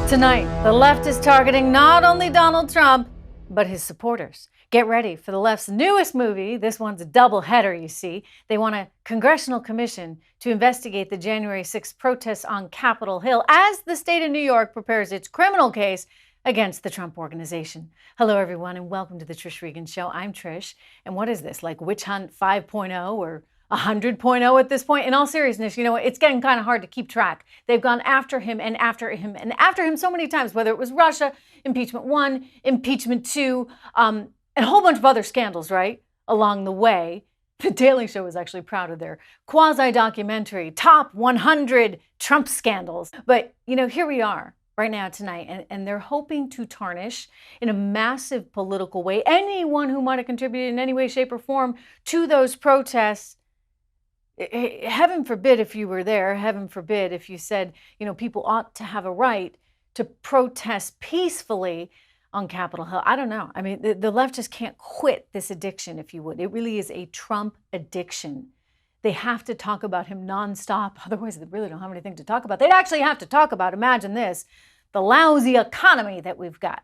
Tonight, the left is targeting not only Donald Trump, but his supporters. Get ready for the left's newest movie. This one's a double header, you see. They want a Congressional Commission to investigate the January 6th protests on Capitol Hill as the state of New York prepares its criminal case against the Trump Organization. Hello, everyone, and welcome to the Trish Regan Show. I'm Trish, and what is this, like Witch Hunt 5.0 or 100.0 at this point? In all seriousness, you know, it's getting kind of hard to keep track. They've gone after him and after him and after him so many times, whether it was Russia, impeachment 1, impeachment 2, and a whole bunch of other scandals, right, along the way. The Daily Show was actually proud of their quasi-documentary, top 100 Trump scandals. But, you know, here we are right now tonight, and they're hoping to tarnish in a massive political way anyone who might have contributed in any way, shape, or form to those protests. Heaven forbid if you were there, heaven forbid if you said, you know, people ought to have a right to protest peacefully on Capitol Hill. I don't know. I mean, the left just can't quit this addiction, if you would. It really is a Trump addiction. They have to talk about him nonstop. Otherwise, they really don't have anything to talk about. They'd actually have to talk about, imagine this, the lousy economy that we've got.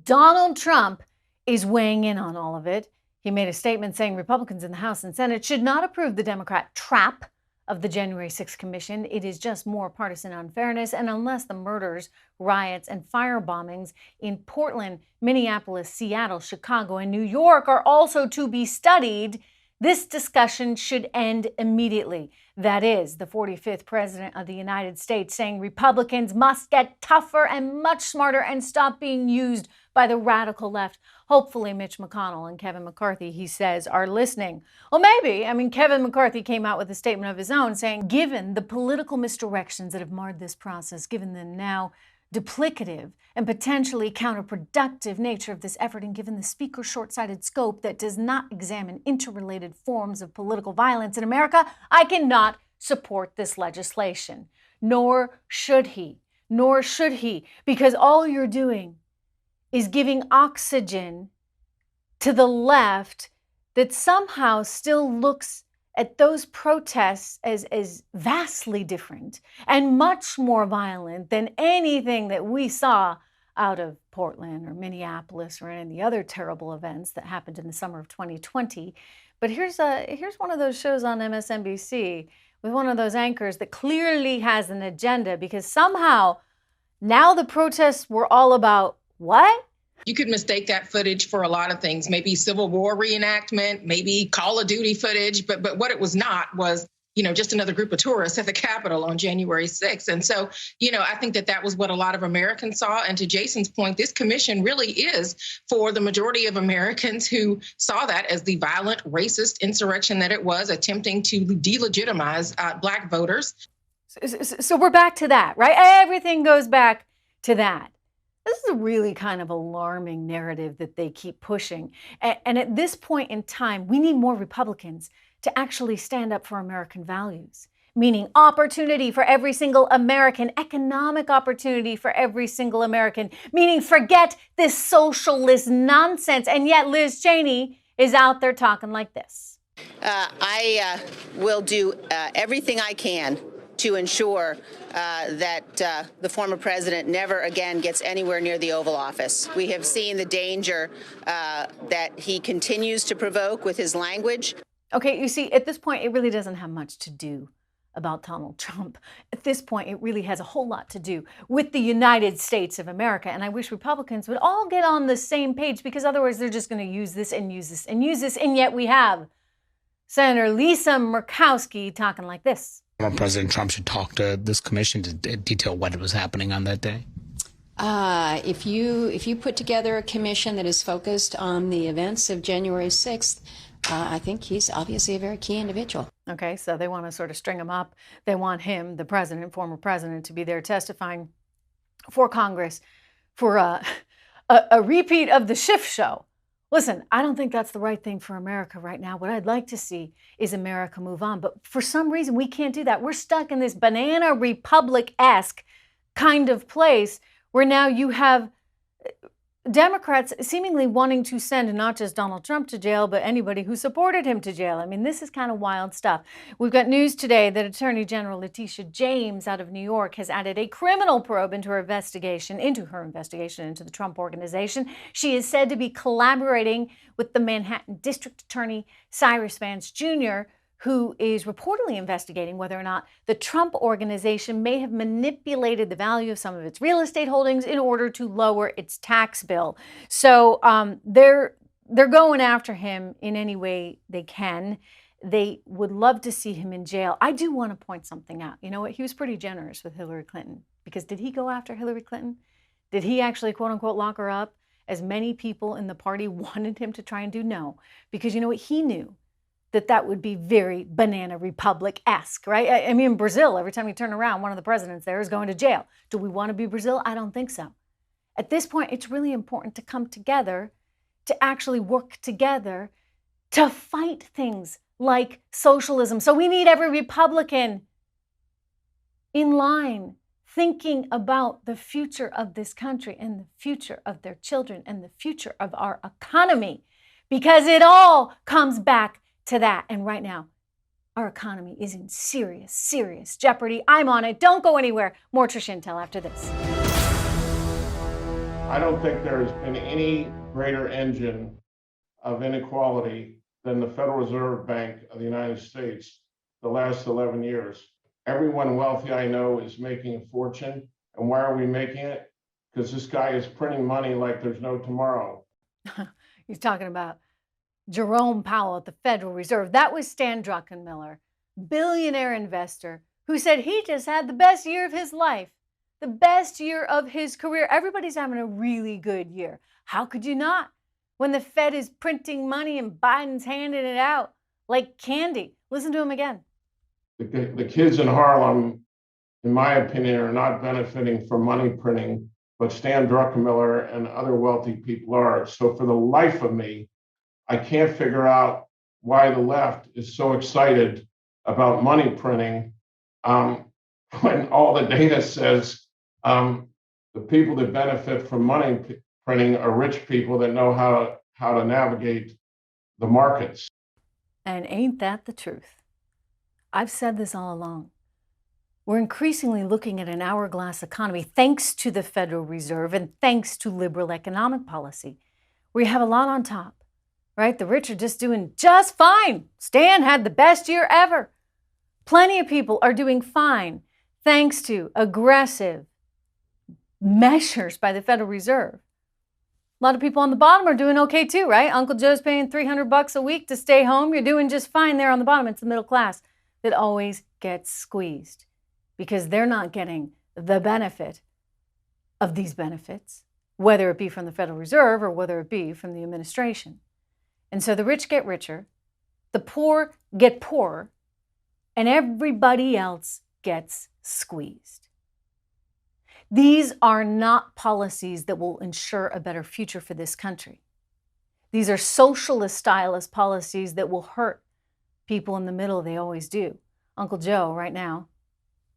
Donald Trump is weighing in on all of it. He made a statement saying Republicans in the House and Senate should not approve the Democrat trap of the January 6th Commission. It is just more partisan unfairness. And unless the murders, riots, and fire bombings in Portland, Minneapolis, Seattle, Chicago, and New York are also to be studied, this discussion should end immediately. That is, the 45th President of the United States saying Republicans must get tougher and much smarter and stop being used by the radical left. Hopefully Mitch McConnell and Kevin McCarthy, he says, are listening. Well, maybe. I mean, Kevin McCarthy came out with a statement of his own saying, given the political misdirections that have marred this process, given the now duplicative and potentially counterproductive nature of this effort, and given the Speaker's short-sighted scope that does not examine interrelated forms of political violence in America, I cannot support this legislation. Nor should he. Nor should he. Because all you're doing is giving oxygen to the left that somehow still looks at those protests as vastly different and much more violent than anything that we saw out of Portland or Minneapolis or any of the other terrible events that happened in the summer of 2020. But here's one of those shows on MSNBC with one of those anchors that clearly has an agenda, because somehow now the protests were all about what? You could mistake that footage for a lot of things, maybe Civil War reenactment, maybe Call of Duty footage. But what it was not was, you know, just another group of tourists at the Capitol on January 6th. And so, you know, I think that was what a lot of Americans saw. And to Jason's point, this commission really is for the majority of Americans who saw that as the violent, racist insurrection that it was, attempting to delegitimize Black voters. So we're back to that, right? Everything goes back to that. This is a really kind of alarming narrative that they keep pushing. And at this point in time, we need more Republicans to actually stand up for American values, meaning opportunity for every single American, economic opportunity for every single American, meaning forget this socialist nonsense. And yet Liz Cheney is out there talking like this. I will do everything I can to ensure that the former president never again gets anywhere near the Oval Office. We have seen the danger that he continues to provoke with his language. Okay, you see, at this point, it really doesn't have much to do about Donald Trump. At this point, it really has a whole lot to do with the United States of America. And I wish Republicans would all get on the same page, because otherwise they're just going to use this and use this and use this. And yet we have Senator Lisa Murkowski talking like this. President Trump should talk to this commission to detail what was happening on that day. If you put together a commission that is focused on the events of January 6th, I think he's obviously a very key individual. Okay, so they want to sort of string him up. They want him, the president, former president, to be there testifying for Congress for a repeat of the Schiff show. Listen, I don't think that's the right thing for America right now. What I'd like to see is America move on. But for some reason, we can't do that. We're stuck in this banana republic-esque kind of place where now you have Democrats seemingly wanting to send not just Donald Trump to jail, but anybody who supported him to jail. I mean, this is kind of wild stuff. We've got news today that Attorney General Letitia James out of New York has added a criminal probe into her investigation into the Trump Organization. She is said to be collaborating with the Manhattan District Attorney Cyrus Vance Jr., who is reportedly investigating whether or not the Trump Organization may have manipulated the value of some of its real estate holdings in order to lower its tax bill. So they're going after him in any way they can. They would love to see him in jail. I do want to point something out. You know what? He was pretty generous with Hillary Clinton, because did he go after Hillary Clinton? Did he actually, quote unquote, lock her up, as many people in the party wanted him to try and do? No, because you know what? He knew that would be very banana republic-esque, right? I mean, in Brazil, every time you turn around, one of the presidents there is going to jail. Do we want to be Brazil? I don't think so. At this point, it's really important to come together, to actually work together, to fight things like socialism. So we need every Republican in line thinking about the future of this country and the future of their children and the future of our economy, because it all comes back to that. And right now, our economy is in serious, serious jeopardy. I'm on it. Don't go anywhere. More Trish Intel after this. I don't think there's been any greater engine of inequality than the Federal Reserve Bank of the United States the last 11 years. Everyone wealthy I know is making a fortune. And why are we making it? Because this guy is printing money like there's no tomorrow. He's talking about Jerome Powell at the Federal Reserve. That was Stan Druckenmiller, billionaire investor, who said he just had the best year of his life, the best year of his career. Everybody's having a really good year. How could you not? When the Fed is printing money and Biden's handing it out like candy. Listen to him again. The kids in Harlem, in my opinion, are not benefiting from money printing, but Stan Druckenmiller and other wealthy people are. So for the life of me, I can't figure out why the left is so excited about money printing when all the data says the people that benefit from money printing are rich people that know how to navigate the markets. And ain't that the truth? I've said this all along. We're increasingly looking at an hourglass economy thanks to the Federal Reserve and thanks to liberal economic policy. We have a lot on top. Right? The rich are just doing just fine. Stan had the best year ever. Plenty of people are doing fine thanks to aggressive measures by the Federal Reserve. A lot of people on the bottom are doing okay too, right? Uncle Joe's paying $300 a week to stay home. You're doing just fine there on the bottom. It's the middle class that always gets squeezed because they're not getting the benefit of these benefits, whether it be from the Federal Reserve or whether it be from the administration. And so the rich get richer, the poor get poorer, and everybody else gets squeezed. These are not policies that will ensure a better future for this country. These are socialist stylist policies that will hurt people in the middle. They always do. Uncle Joe right now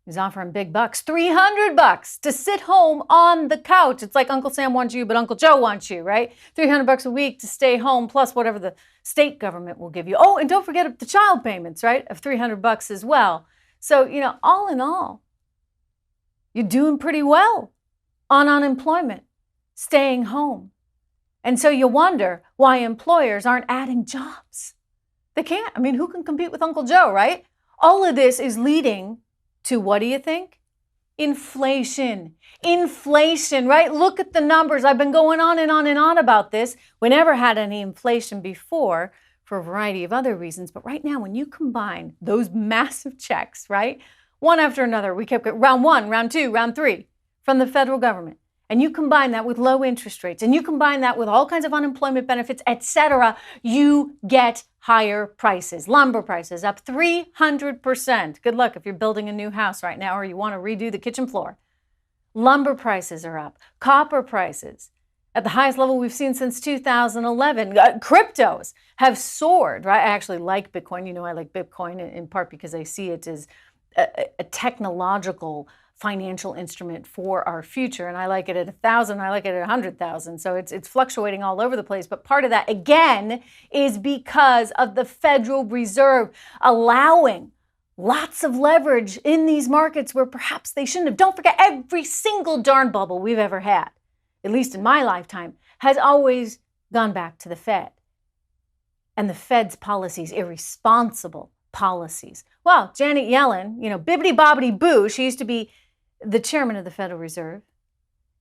is offering big bucks, $300 to sit home on the couch. It's like Uncle Sam wants you, but Uncle Joe wants you, right? $300 a week to stay home, plus whatever the state government will give you. Oh, and don't forget the child payments, right, of $300 as well. So, you know, all in all, you're doing pretty well on unemployment, staying home. And so you wonder why employers aren't adding jobs. They can't. I mean, who can compete with Uncle Joe, right? All of this is leading to, what do you think? Inflation. Inflation, right? Look at the numbers. I've been going on and on and on about this. We never had any inflation before for a variety of other reasons. But right now, when you combine those massive checks, right? One after another, we kept round one, round two, round three from the federal government. And you combine that with low interest rates, and you combine that with all kinds of unemployment benefits, etc., you get higher prices. Lumber prices up 300%. Good luck if you're building a new house right now or you want to redo the kitchen floor. Lumber prices are up. Copper prices at the highest level we've seen since 2011. Cryptos have soared, right? I actually like Bitcoin. You know, I like Bitcoin in part because I see it as a technological financial instrument for our future. And I like it at 1,000, I like it at 100,000. So it's fluctuating all over the place. But part of that, again, is because of the Federal Reserve allowing lots of leverage in these markets where perhaps they shouldn't have. Don't forget, every single darn bubble we've ever had, at least in my lifetime, has always gone back to the Fed. And the Fed's policies, irresponsible policies. Well, Janet Yellen, bibbity bobbity boo, she used to be the chairman of the Federal Reserve,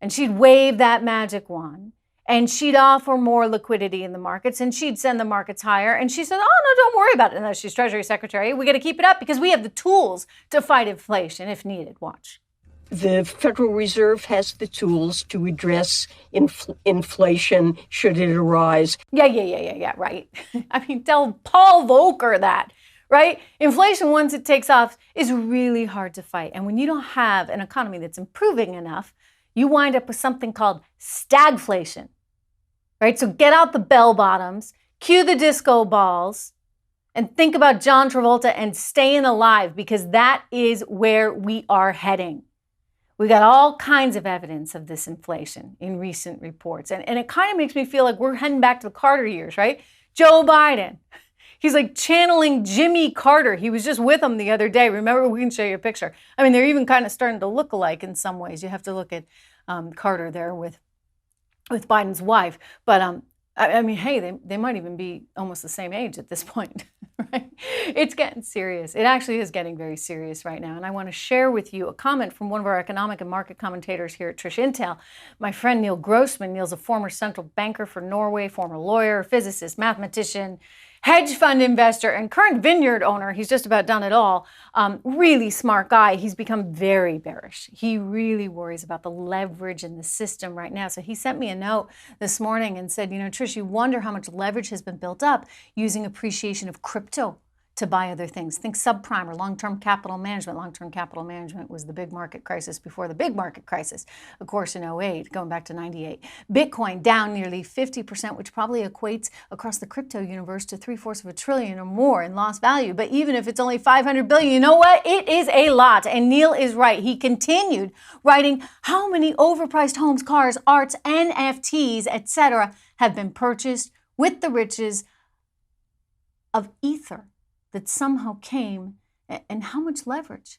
and she'd wave that magic wand, and she'd offer more liquidity in the markets, and she'd send the markets higher, and she said, oh, no, don't worry about it. No, she's Treasury Secretary. We got to keep it up because we have the tools to fight inflation if needed. Watch. The Federal Reserve has the tools to address inflation should it arise. Yeah, right. I mean, tell Paul Volcker that. Right? Inflation, once it takes off, is really hard to fight. And when you don't have an economy that's improving enough, you wind up with something called stagflation. Right? So get out the bell bottoms, cue the disco balls, and think about John Travolta and staying alive, because that is where we are heading. We got all kinds of evidence of this inflation in recent reports. And it kind of makes me feel like we're heading back to the Carter years, right? Joe Biden. He's like channeling Jimmy Carter. He was just with him the other day. Remember, we can show you a picture. I mean, they're even kind of starting to look alike in some ways. You have to look at Carter there with Biden's wife. But I mean, hey, they might even be almost the same age at this point, right? It's getting serious. It actually is getting very serious right now. And I want to share with you a comment from one of our economic and market commentators here at Trish Intel, my friend Neil Grossman. Neil's a former central banker for Norway, former lawyer, physicist, mathematician, hedge fund investor, and current vineyard owner. He's just about done it all. Really smart guy. He's become very bearish. He really worries about the leverage in the system right now. So he sent me a note this morning and said, Trish, you wonder how much leverage has been built up using appreciation of crypto to buy other things. Think subprime or long-term capital management. Long-term capital management was the big market crisis before the big market crisis, of course, in 08, going back to 98. Bitcoin down nearly 50%, which probably equates across the crypto universe to $750 billion or more in lost value. But even if it's only $500 billion, you know what? It is a lot. And Neil is right. He continued writing how many overpriced homes, cars, arts, NFTs, etc. have been purchased with the riches of Ether that somehow came, and how much leverage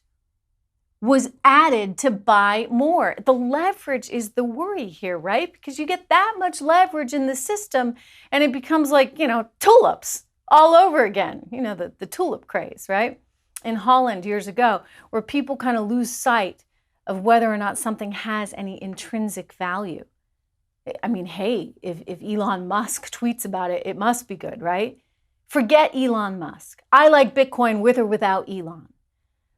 was added to buy more. The leverage is the worry here, right? Because you get that much leverage in the system and it becomes like, tulips all over again. The tulip craze, right? In Holland years ago, where people kind of lose sight of whether or not something has any intrinsic value. I mean, hey, if Elon Musk tweets about it, it must be good, right? Forget Elon Musk. I like Bitcoin with or without Elon.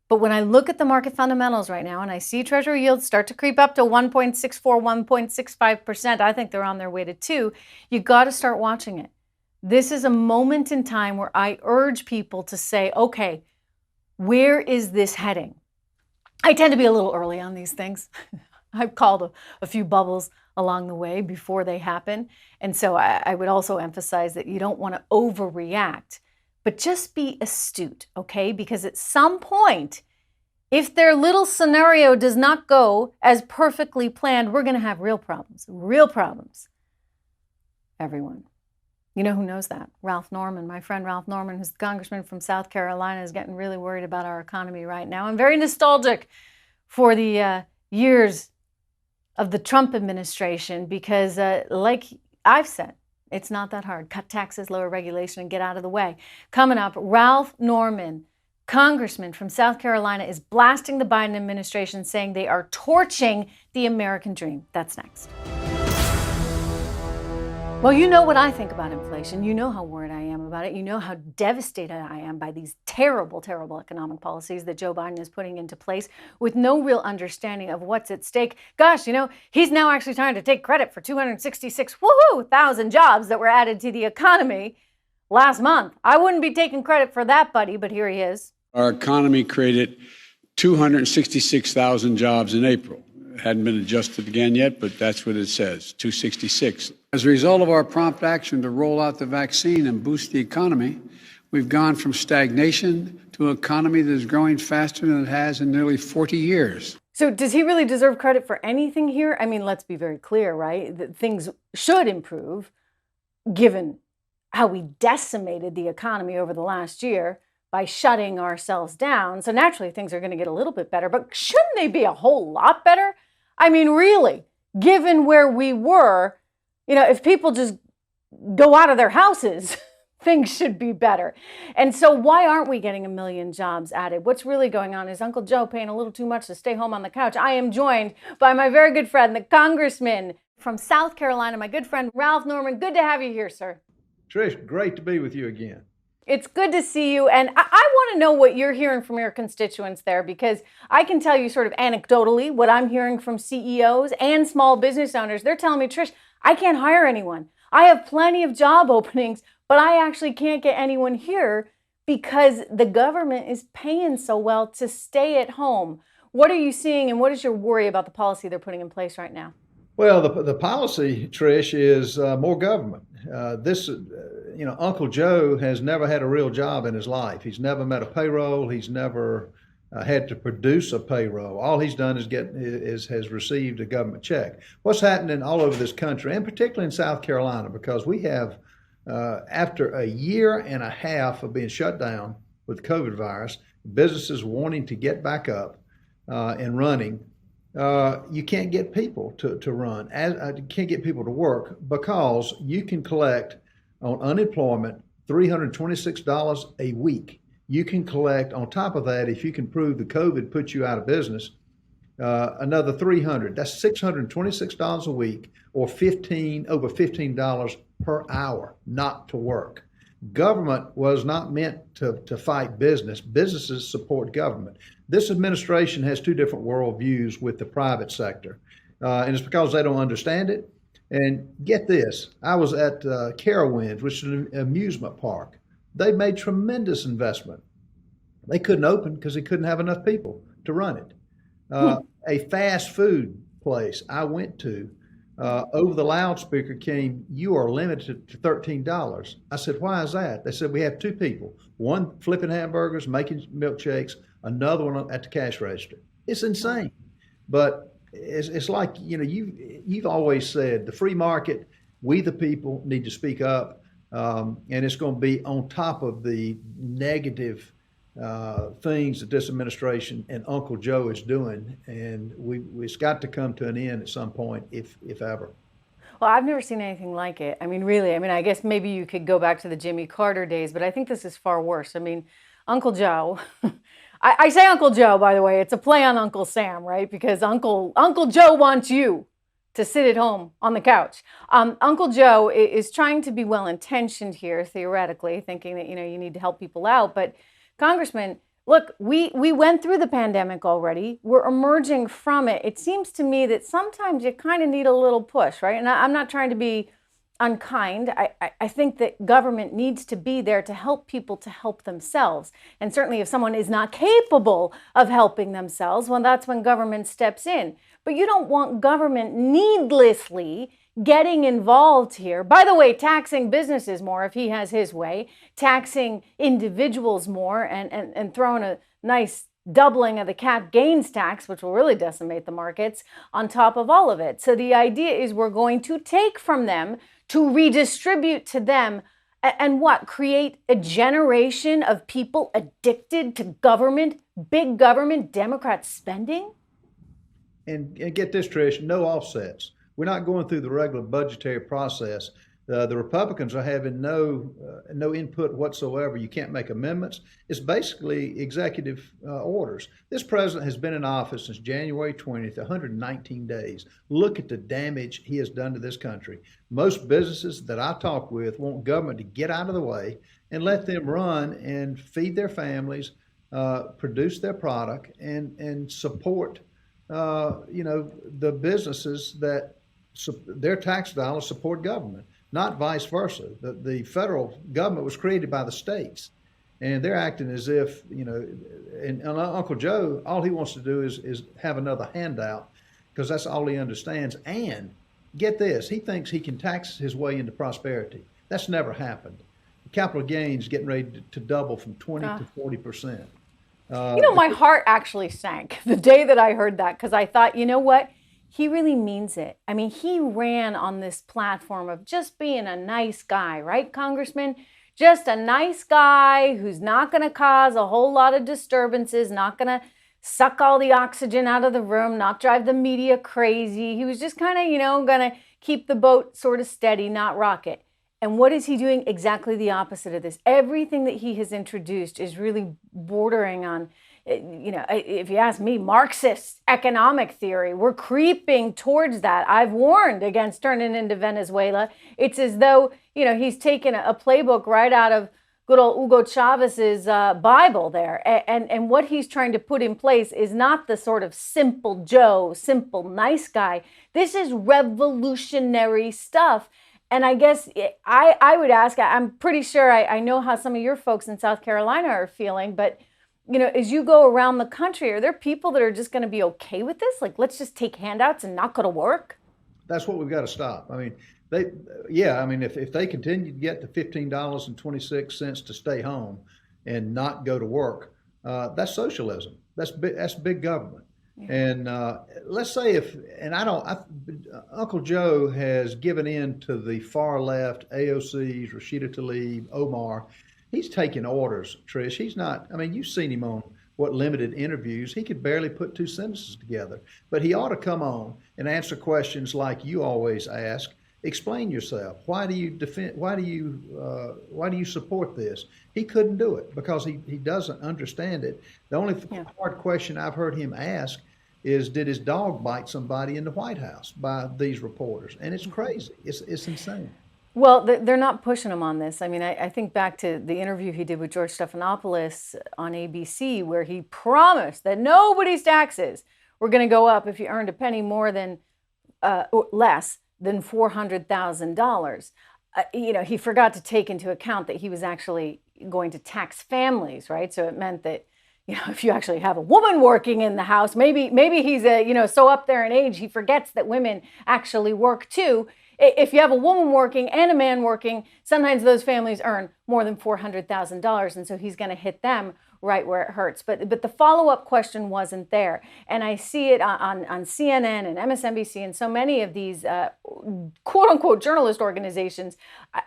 But when I look at the market fundamentals right now and I see Treasury yields start to creep up to 1.64, 1.65%, I think they're on their way to 2, you got to start watching it. This is a moment in time where I urge people to say, okay, where is this heading? I tend to be a little early on these things. I've called a few bubbles along the way before they happen. And so I would also emphasize that you don't want to overreact, but just be astute, okay? Because at some point, if their little scenario does not go as perfectly planned, we're going to have real problems, everyone. You know who knows that? Ralph Norman, my friend Ralph Norman, who's the congressman from South Carolina, is getting really worried about our economy right now. I'm very nostalgic for the years of the Trump administration because, like I've said, it's not that hard. Cut taxes, lower regulation, and get out of the way. Coming up, Ralph Norman, congressman from South Carolina, is blasting the Biden administration, saying they are torching the American dream. That's next. Well, you know what I think about inflation. You know how worried I am about it. You know how devastated I am by these terrible, terrible economic policies that Joe Biden is putting into place with no real understanding of what's at stake. Gosh, he's now actually trying to take credit for 266,000 jobs that were added to the economy last month. I wouldn't be taking credit for that, buddy, but here he is. Our economy created 266,000 jobs in April. It hadn't been adjusted again yet, but that's what it says, 266. As a result of our prompt action to roll out the vaccine and boost the economy, We've gone from stagnation to an economy that is growing faster than it has in nearly 40 years. So does he really deserve credit for anything here? I mean, let's be very clear, right? That things should improve given how we decimated the economy over the last year by shutting ourselves down. So naturally, things are going to get a little bit better, but shouldn't they be a whole lot better? I mean, really, given where we were, if people just go out of their houses, things should be better. And so why aren't we getting 1 million jobs added? What's really going on? Is Uncle Joe paying a little too much to stay home on the couch? I am joined by my very good friend, the congressman from South Carolina, my good friend, Ralph Norman. Good to have you here, sir. Trish, great to be with you again. It's good to see you. And I want to know what you're hearing from your constituents there, because I can tell you sort of anecdotally what I'm hearing from CEOs and small business owners. They're telling me, Trish, I can't hire anyone. I have plenty of job openings, but I actually can't get anyone here because the government is paying so well to stay at home. What are you seeing, and what is your worry about the policy they're putting in place right now? Well, the policy, Trish, is more government. Uncle Joe has never had a real job in his life. He's never met a payroll. He's never had to produce a payroll. All he's done has received a government check. What's happening all over this country, and particularly in South Carolina, because we have, after a year and a half of being shut down with the COVID virus, businesses wanting to get back up and running, you can't get people to run. You can't get people to work because you can collect on unemployment $326 a week. You can collect on top of that, if you can prove the COVID put you out of business, another $300. That's $626 a week, or over $15 per hour not to work. Government was not meant to fight business. Businesses support government. This administration has two different worldviews with the private sector, and it's because they don't understand it. And get this, I was at Carowinds, which is an amusement park. They made tremendous investment. They couldn't open because they couldn't have enough people to run it. A fast food place I went to, over the loudspeaker came, "You are limited to $13. I said, "Why is that?" They said, "We have two people, one flipping hamburgers, making milkshakes, another one at the cash register." It's insane. But it's like, you've always said the free market, we the people need to speak up, and it's going to be on top of the negative things that this administration and Uncle Joe is doing, and it's got to come to an end at some point, if ever. Well, I've never seen anything like it. I mean, really, I guess maybe you could go back to the Jimmy Carter days, but I think this is far worse. I mean, Uncle Joe, I say Uncle Joe, by the way, it's a play on Uncle Sam, right? Because Uncle Joe wants you to sit at home on the couch. Uncle Joe is trying to be well-intentioned here, theoretically, thinking that, you need to help people out. But Congressman, look, we went through the pandemic already. We're emerging from it. It seems to me that sometimes you kind of need a little push, right? And I'm not trying to be unkind. I think that government needs to be there to help people to help themselves. And certainly if someone is not capable of helping themselves, well, that's when government steps in. But you don't want government needlessly getting involved here. By the way, taxing businesses more if he has his way, taxing individuals more, and throwing a nice doubling of the cap gains tax, which will really decimate the markets, on top of all of it. So the idea is we're going to take from them to redistribute to them, and what? Create a generation of people addicted to government, big government, Democrat spending? And get this, Trish, no offsets. We're not going through the regular budgetary process. The Republicans are having no input whatsoever. You can't make amendments. It's basically executive orders. This president has been in office since January 20th, 119 days. Look at the damage he has done to this country. Most businesses that I talk with want government to get out of the way and let them run and feed their families, produce their product, and support the businesses that their tax dollars support government, not vice versa. The federal government was created by the states, and they're acting as if, and Uncle Joe, all he wants to do is have another handout, because that's all he understands. And get this, he thinks he can tax his way into prosperity. That's never happened. capital gains getting ready to double from 20 to 40%. My heart actually sank the day that I heard that, because I thought, you know what? He really means it. I mean, he ran on this platform of just being a nice guy, right, Congressman? Just a nice guy who's not going to cause a whole lot of disturbances, not going to suck all the oxygen out of the room, not drive the media crazy. He was just kind of, going to keep the boat sort of steady, not rock it. And what is he doing? Exactly the opposite of this. Everything that he has introduced is really bordering on, if you ask me, Marxist economic theory. We're creeping towards that. I've warned against turning into Venezuela. It's as though, he's taken a playbook right out of good old Hugo Chavez's Bible there. And what he's trying to put in place is not the sort of simple Joe, simple nice guy. This is revolutionary stuff. And I guess I would ask, I'm pretty sure I know how some of your folks in South Carolina are feeling, but, as you go around the country, are there people that are just going to be okay with this? Like, let's just take handouts and not go to work? That's what we've got to stop. I mean, if they continue to get to $15.26 to stay home and not go to work, that's socialism. That's big government. And let's say Uncle Joe has given in to the far left, AOC's, Rashida Tlaib, Omar. He's taking orders, Trish. He's not, you've seen him on what limited interviews. He could barely put two sentences together. But he ought to come on and answer questions like you always ask. Explain yourself. Why do you support this? He couldn't do it because he doesn't understand it. The only hard question I've heard him ask is, did his dog bite somebody in the White House by these reporters? And it's crazy. It's insane. Well, they're not pushing him on this. I mean, I think back to the interview he did with George Stephanopoulos on ABC, where he promised that nobody's taxes were going to go up if you earned a penny more than or less than $400,000. He forgot to take into account that he was actually going to tax families, right? So it meant that, if you actually have a woman working in the house, maybe he's so up there in age, he forgets that women actually work too. If you have a woman working and a man working, sometimes those families earn more than $400,000. And so he's going to hit them right where it hurts. But the follow-up question wasn't there. And I see it on CNN and MSNBC and so many of these quote-unquote journalist organizations.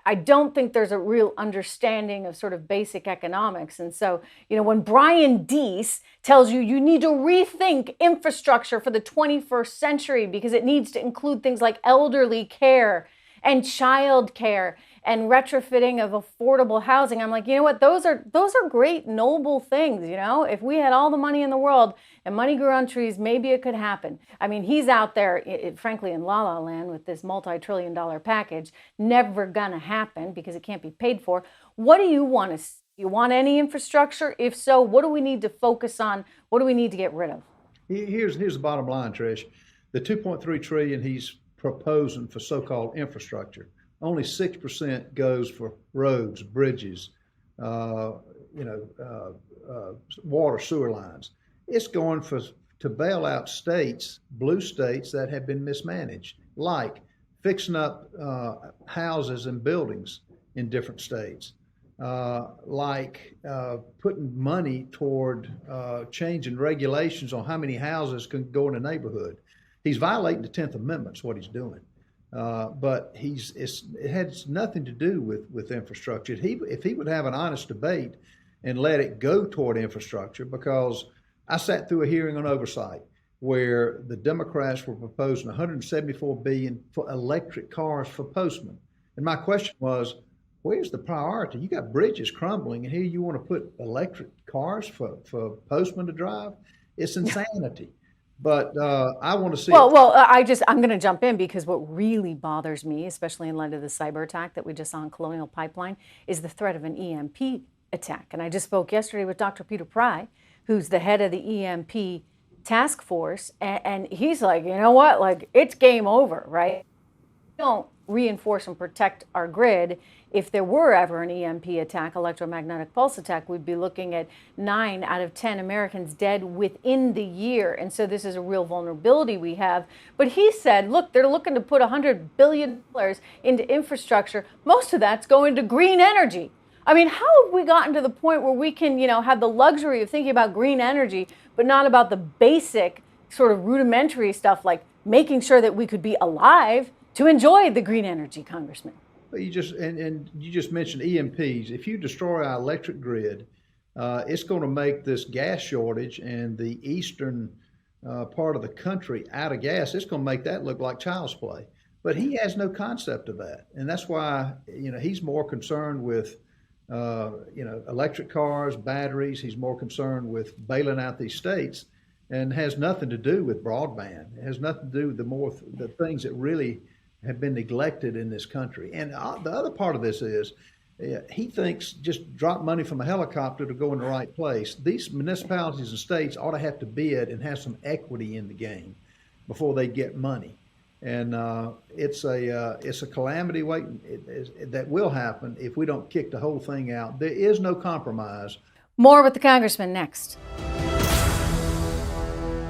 I don't think there's a real understanding of sort of basic economics. And so, when Brian Deese tells you need to rethink infrastructure for the 21st century because it needs to include things like elderly care and child care and retrofitting of affordable housing. I'm like, you know what? Those are great, noble things. If we had all the money in the world and money grew on trees, maybe it could happen. I mean, he's out there, frankly, in La La Land with this multi-trillion-dollar package. Never gonna happen because it can't be paid for. What do you want to see? You want any infrastructure? If so, what do we need to focus on? What do we need to get rid of? Here's the bottom line, Trish. The $2.3 trillion he's proposing for so-called infrastructure, only 6% goes for roads, bridges, water, sewer lines. It's going to bail out states, blue states that have been mismanaged, like fixing up houses and buildings in different states, like putting money toward changing regulations on how many houses can go in a neighborhood. He's violating the 10th Amendment is what he's doing. But it has nothing to do with infrastructure. If he would have an honest debate and let it go toward infrastructure, because I sat through a hearing on oversight where the Democrats were proposing $174 billion for electric cars for postmen. And my question was, where's the priority? You got bridges crumbling, and here you want to put electric cars for postmen to drive? It's insanity. But I want to see. I'm going to jump in because what really bothers me, especially in light of the cyber attack that we just saw on Colonial Pipeline, is the threat of an EMP attack. And I just spoke yesterday with Dr. Peter Pry, who's the head of the EMP task force, and he's like, you know what? Like, it's game over, right? Don't reinforce and protect our grid. If there were ever an EMP attack, electromagnetic pulse attack, we'd be looking at 9 out of 10 Americans dead within the year. And so this is a real vulnerability we have. But he said, look, they're looking to put $100 billion into infrastructure. Most of that's going to green energy. I mean, how have we gotten to the point where we can, have the luxury of thinking about green energy, but not about the basic sort of rudimentary stuff like making sure that we could be alive to enjoy the green energy, Congressman? You just mentioned EMPs. If you destroy our electric grid, it's going to make this gas shortage and the eastern part of the country out of gas. It's going to make that look like child's play. But he has no concept of that, and that's why he's more concerned with electric cars, batteries. He's more concerned with bailing out these states, and has nothing to do with broadband. It has nothing to do with the things that really have been neglected in this country. And the other part of this is he thinks just drop money from a helicopter to go in the right place. These municipalities and states ought to have to bid and have some equity in the game before they get money. And it's a calamity that will happen if we don't kick the whole thing out. There is no compromise. More with the Congressman next.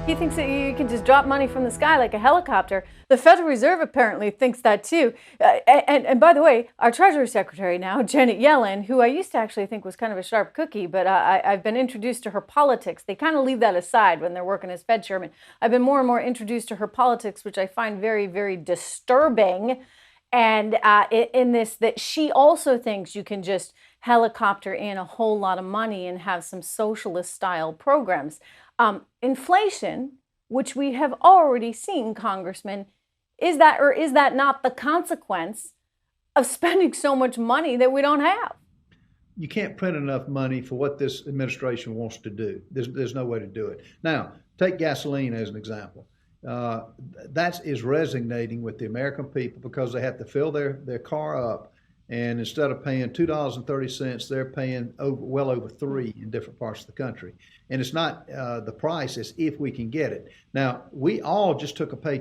He thinks that you can just drop money from the sky like a helicopter. The Federal Reserve apparently thinks that too. And by the way, our Treasury Secretary now, Janet Yellen, who I used to actually think was kind of a sharp cookie, but I've been introduced to her politics. They kind of leave that aside when they're working as Fed chairman. I've been more and more introduced to her politics, which I find very, very disturbing. And in this, that she also thinks you can just helicopter in a whole lot of money and have some socialist style programs. Inflation, which we have already seen, Congressman, is that not the consequence of spending so much money that we don't have? You can't print enough money for what this administration wants to do. There's no way to do it. Now, take gasoline as an example. That is resonating with the American people because they have to fill their car up. And instead of paying $2.30, they're paying well over $3 in different parts of the country. And it's not the price, it's if we can get it. Now, we all just took a pay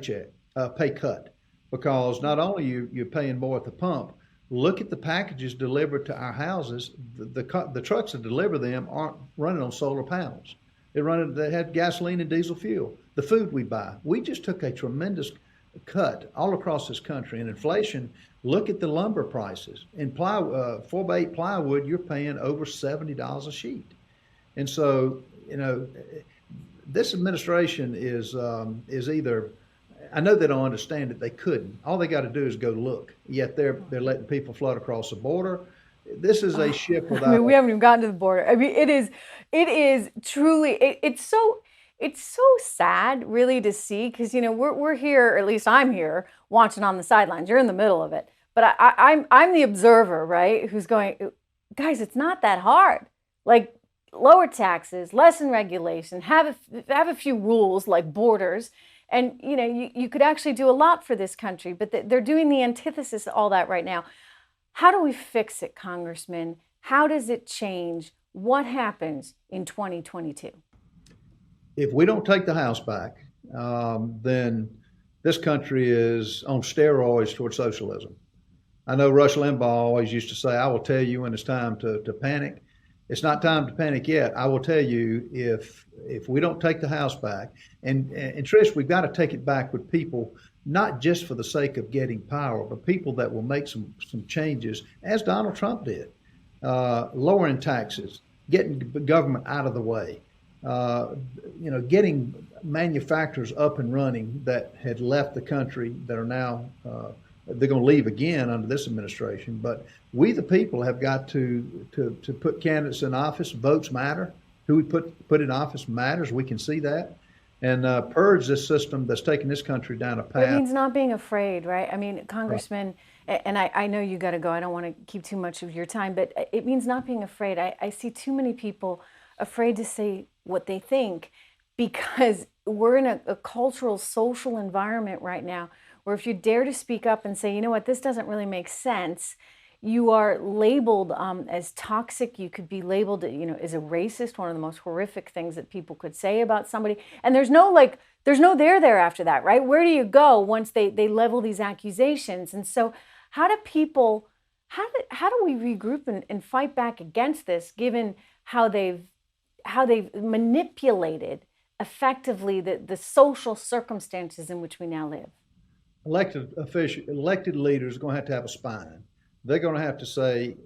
cut, because not only you're paying more at the pump, look at the packages delivered to our houses. The trucks that deliver them aren't running on solar panels. They had gasoline and diesel fuel. The food we buy, we just took a tremendous cut all across this country. And inflation, look at the lumber prices. In 4x8 plywood, you're paying over $70 a sheet. And so, this administration is either, I know they don't understand it, they couldn't. All they got to do is go look. Yet they're letting people flood across the border. This is a ship without. I mean, we haven't even gotten to the border. I mean, it is truly, it's so sad, really, to see, because we're here, or at least I'm here, watching on the sidelines. You're in the middle of it, but I'm the observer, right? Who's going, guys, it's not that hard. Like, lower taxes, lessen regulation, have a few rules like borders, and you could actually do a lot for this country. But they're doing the antithesis of all that right now. How do we fix it, Congressman? How does it change? What happens in 2022? If we don't take the House back, then this country is on steroids toward socialism. I know Rush Limbaugh always used to say, I will tell you when it's time to panic. It's not time to panic yet. I will tell you, if we don't take the House back, and Trish, we've got to take it back with people, not just for the sake of getting power, but people that will make some changes, as Donald Trump did, lowering taxes, getting government out of the way, getting manufacturers up and running that had left the country that are now, they're going to leave again under this administration. But we, the people, have got to put candidates in office. Votes matter. Who we put in office matters. We can see that. And purge this system that's taking this country down a path. It means not being afraid, right? I mean, Congressman, and I know you got to go. I don't want to keep too much of your time, but it means not being afraid. I see too many people afraid to say what they think, because we're in a cultural, social environment right now where if you dare to speak up and say, you know what, this doesn't really make sense, you are labeled as toxic. You could be labeled, as a racist, one of the most horrific things that people could say about somebody. And there's no there after that, right? Where do you go once they level these accusations? And so how do we regroup and fight back against this, given how they've manipulated effectively the social circumstances in which we now live? Elected leaders are going to have a spine. They're going to have to say,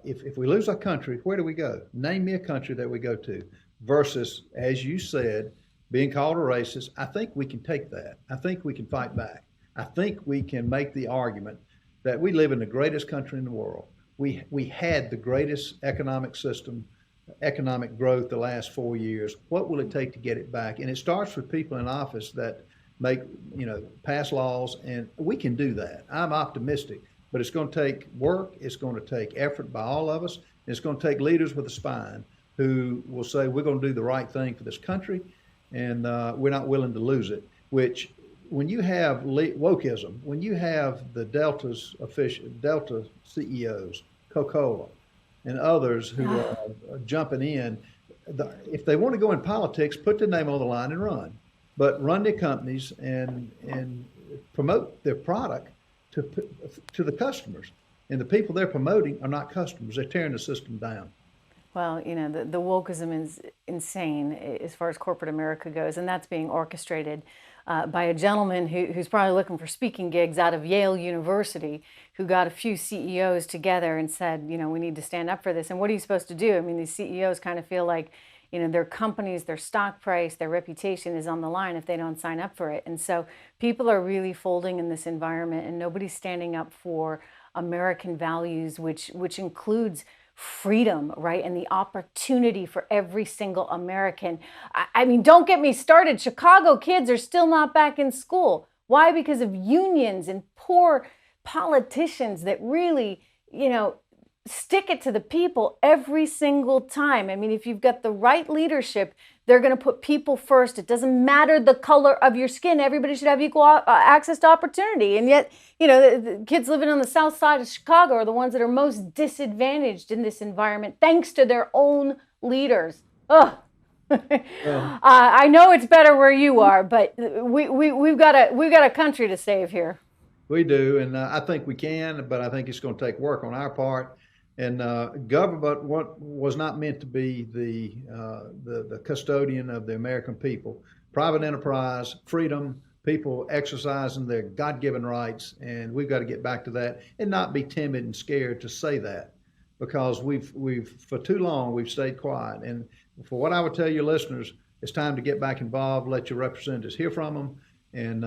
if we lose our country, where do we go? Name me a country that we go to. Versus, as you said, being called a racist. I think we can take that. I think we can fight back. I think we can make the argument that we live in the greatest country in the world. We had the greatest economic system, economic growth the last 4 years. What will it take to get it back? And it starts with people in office that pass laws, and we can do that. I'm optimistic, but it's going to take work. It's going to take effort by all of us. And it's going to take leaders with a spine who will say, we're going to do the right thing for this country, and we're not willing to lose it. Which, when you have wokeism, when you have the Delta CEOs, Coca-Cola, and others who are jumping in, if they want to go in politics, put their name on the line and run. But run their companies and promote their product to the customers. And the people they're promoting are not customers. They're tearing the system down. Well, the wokeism is insane as far as corporate America goes, and that's being orchestrated by a gentleman who's probably looking for speaking gigs out of Yale University, who got a few CEOs together and said, we need to stand up for this. And what are you supposed to do? I mean, these CEOs kind of feel like, their companies, their stock price, their reputation is on the line if they don't sign up for it. And so people are really folding in this environment, and nobody's standing up for American values, which includes freedom, right? And the opportunity for every single American. I mean, don't get me started. Chicago kids are still not back in school. Why? Because of unions and poor politicians that really, stick it to the people every single time. I mean, if you've got the right leadership, they're going to put people first. It doesn't matter the color of your skin. Everybody should have equal access to opportunity. And yet, the kids living on the south side of Chicago are the ones that are most disadvantaged in this environment, thanks to their own leaders. Ugh. I know it's better where you are, but we've got a country to save here. We do, and I think we can, but I think it's going to take work on our part. And government was not meant to be the custodian of the American people. Private enterprise, freedom, people exercising their God-given rights, and we've got to get back to that and not be timid and scared to say that, because we've for too long we've stayed quiet. And for what I would tell your listeners, it's time to get back involved. Let your representatives hear from them. And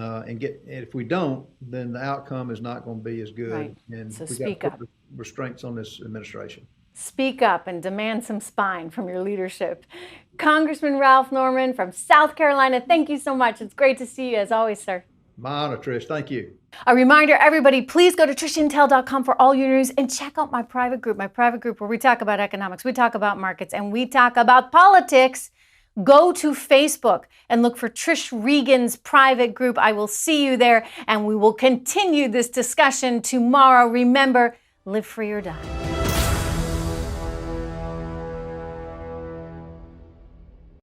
if we don't, then the outcome is not going to be as good. Right. And so we speak got to up. put restraints on this administration. Speak up and demand some spine from your leadership. Congressman Ralph Norman from South Carolina, thank you so much. It's great to see you as always, sir. My honor, Trish. Thank you. A reminder, everybody, please go to trishintel.com for all your news and check out my private group where we talk about economics, we talk about markets, and we talk about politics. Go to Facebook and look for Trish Regan's private group. I will see you there, and we will continue this discussion tomorrow. Remember, live free or die.